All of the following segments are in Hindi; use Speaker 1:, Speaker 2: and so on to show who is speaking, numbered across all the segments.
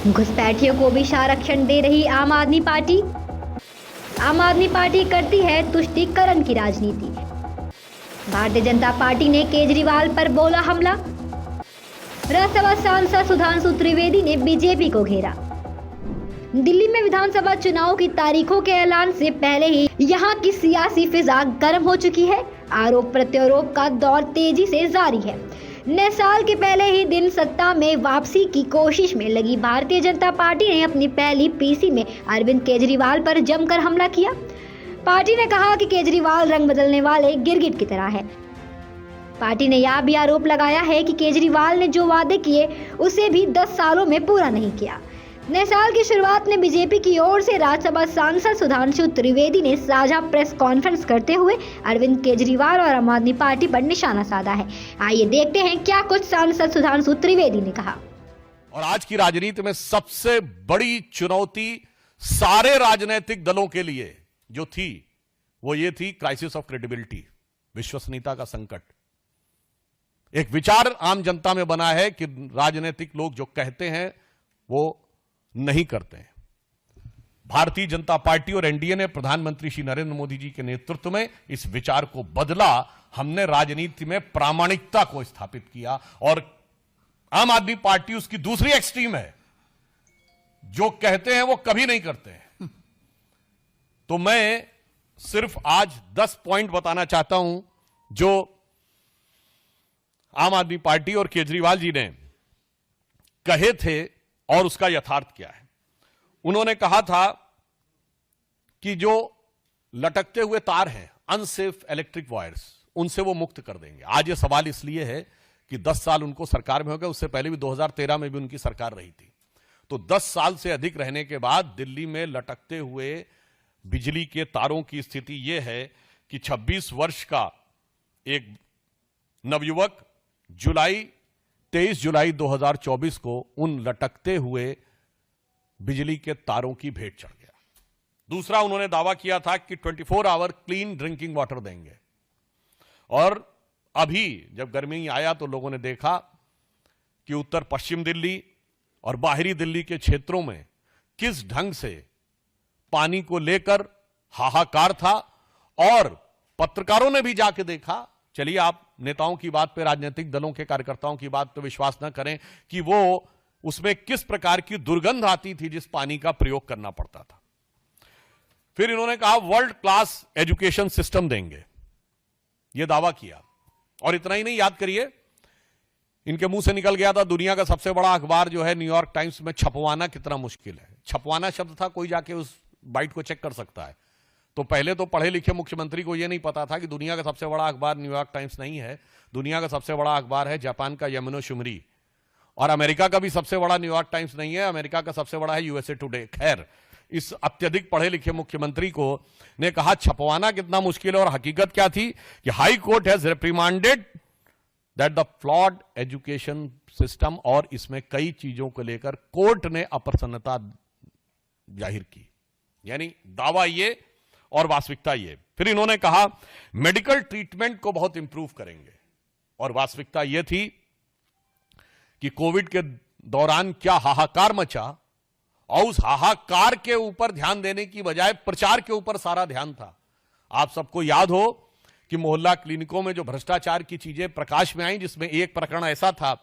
Speaker 1: घुसपैठियों को भी संरक्षण दे रही आम आदमी पार्टी। आम आदमी पार्टी करती है तुष्टीकरण की राजनीति। भारतीय जनता पार्टी ने केजरीवाल पर बोला हमला। राज्यसभा सांसद सुधांशु त्रिवेदी ने बीजेपी को घेरा। दिल्ली में विधानसभा चुनाव की तारीखों के ऐलान से पहले ही यहां की सियासी फिजा गर्म हो चुकी है। आरोप प्रत्यारोप का दौर तेजी से जारी है। नए साल के पहले ही दिन सत्ता में वापसी की कोशिश में लगी भारतीय जनता पार्टी ने अपनी पहली पीसी में अरविंद केजरीवाल पर जमकर हमला किया। पार्टी ने कहा कि केजरीवाल रंग बदलने वाले गिरगिट की तरह है। पार्टी ने यह भी आरोप लगाया है कि केजरीवाल ने जो वादे किए उसे भी 10 सालों में पूरा नहीं किया। नए साल की शुरुआत में बीजेपी की ओर से राज्यसभा सांसद सुधांशु त्रिवेदी ने साझा प्रेस कॉन्फ्रेंस करते हुए अरविंद केजरीवाल और आम आदमी पार्टी पर निशाना साधा है। आइए देखते हैं क्या कुछ सांसद सुधांशु त्रिवेदी ने कहा।
Speaker 2: और आज की राजनीति में सबसे बड़ी चुनौती सारे राजनीतिक दलों के लिए जो थी वो ये थी क्राइसिस ऑफ क्रेडिबिलिटी, विश्वसनीयता का संकट। एक विचार आम जनता में बना है कि राजनीतिक लोग जो कहते हैं वो नहीं करते हैं। भारतीय जनता पार्टी और एनडीए ने प्रधानमंत्री श्री नरेंद्र मोदी जी के नेतृत्व में इस विचार को बदला। हमने राजनीति में प्रामाणिकता को स्थापित किया और आम आदमी पार्टी उसकी दूसरी एक्सट्रीम है, जो कहते हैं वो कभी नहीं करते हैं। तो मैं सिर्फ आज 10 पॉइंट बताना चाहता हूं जो आम आदमी पार्टी और केजरीवाल जी ने कहे थे और उसका यथार्थ क्या है। उन्होंने कहा था कि जो लटकते हुए तार हैं, अनसेफ इलेक्ट्रिक वायर्स, उनसे वो मुक्त कर देंगे। आज ये सवाल इसलिए है कि 10 साल उनको सरकार में हो गए, उससे पहले भी 2013 में भी उनकी सरकार रही थी। तो 10 साल से अधिक रहने के बाद दिल्ली में लटकते हुए बिजली के तारों की स्थिति यह है कि 26 वर्ष का एक नवयुवक 23 जुलाई 2024 को उन लटकते हुए बिजली के तारों की भेंट चढ़ गया। दूसरा, उन्होंने दावा किया था कि 24 आवर क्लीन ड्रिंकिंग वाटर देंगे। और अभी जब गर्मी आया तो लोगों ने देखा कि उत्तर पश्चिम दिल्ली और बाहरी दिल्ली के क्षेत्रों में किस ढंग से पानी को लेकर हाहाकार था। और पत्रकारों ने भी जाके देखा। चलिए, आप नेताओं की बात पे, राजनीतिक दलों के कार्यकर्ताओं की बात पे विश्वास न करें कि वो उसमें किस प्रकार की दुर्गंध आती थी जिस पानी का प्रयोग करना पड़ता था। फिर इन्होंने कहा वर्ल्ड क्लास एजुकेशन सिस्टम देंगे, यह दावा किया। और इतना ही नहीं, याद करिए, इनके मुंह से निकल गया था दुनिया का सबसे बड़ा अखबार जो है न्यूयॉर्क टाइम्स में छपवाना कितना मुश्किल है। छपवाना शब्द था, कोई जाके उस बाइट को चेक कर सकता है। तो पहले तो पढ़े लिखे मुख्यमंत्री को यह नहीं पता था कि दुनिया का सबसे बड़ा अखबार न्यूयॉर्क टाइम्स नहीं है, दुनिया का सबसे बड़ा अखबार है जापान का यमुनो शुमरी। और अमेरिका का भी सबसे बड़ा न्यूयॉर्क टाइम्स नहीं है, अमेरिका का सबसे बड़ा है यूएसए टुडे। खैर, इस अत्यधिक पढ़े लिखे मुख्यमंत्री को ने कहा छपवाना कितना मुश्किल है। और हकीकत क्या थी कि high court has reprimanded that the flawed education system, और इसमें कई चीजों को लेकर कोर्ट ने अप्रसन्नता जाहिर की। यानी दावा ये और वास्तविकता ये। फिर इन्होंने कहा मेडिकल ट्रीटमेंट को बहुत इंप्रूव करेंगे, और वास्तविकता ये थी कि कोविड के दौरान क्या हाहाकार मचा, और उस हाहाकार के ऊपर ध्यान देने की बजाय प्रचार के ऊपर सारा ध्यान था। आप सबको याद हो कि मोहल्ला क्लिनिकों में जो भ्रष्टाचार की चीजें प्रकाश में आई, जिसमें एक प्रकरण ऐसा था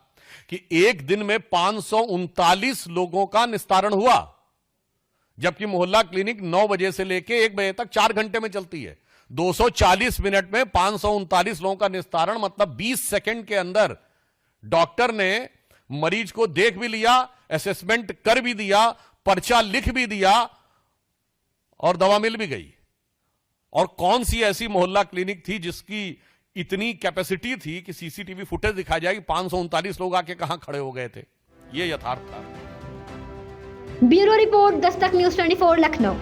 Speaker 2: कि एक दिन में 539 लोगों का निस्तारण हुआ, जबकि मोहल्ला क्लिनिक 9 बजे से लेकर 1 बजे तक 4 घंटे में चलती है। 240 मिनट में 539 लोगों का निस्तारण, मतलब 20 सेकंड के अंदर डॉक्टर ने मरीज को देख भी लिया, असेसमेंट कर भी दिया, पर्चा लिख भी दिया और दवा मिल भी गई। और कौन सी ऐसी मोहल्ला क्लिनिक थी जिसकी इतनी कैपेसिटी थी कि सीसीटीवी फुटेज दिखा जाए कि 539 लोग आके कहां खड़े हो गए थे। यह यथार्थ था।
Speaker 1: Bureau report, Dastak news 24 Lucknow.